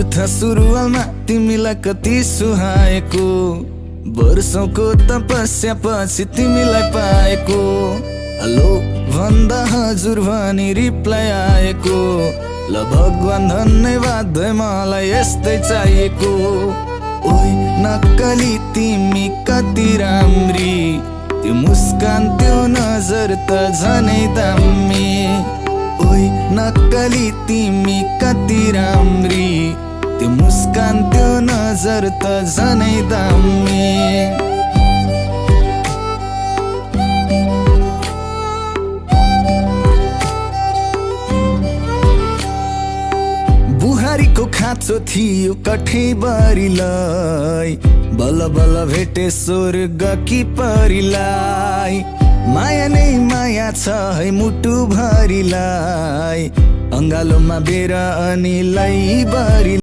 मूर्ख सुरुवालमा तिमीलाई कति सुहाएको, वर्षौंको तपस्या पछि तिमीलाई पाएको। हेलो भन्दा हजुर भनी रिप्लाई आएको, ल भगवान धन्यवाद है मलाई यस्तै चाहिएको। ओइ नक्कली तिमी कति राम्री, त्यो मुस्कान त्यो नजर त झनै दामी। ओइ नक्कली तिमी कति राम्री, त्यो मुस्कान त्यो नजर त झनै दामी। बुहारीको खाँचो थियो कठैबरीलाई, बल्ल बल्ल भेटे स्वर्ग कि परिलाई। माया नै माया छ है मुटु भरिलाई, अङ्गालोमा बेर अनि लैबरी।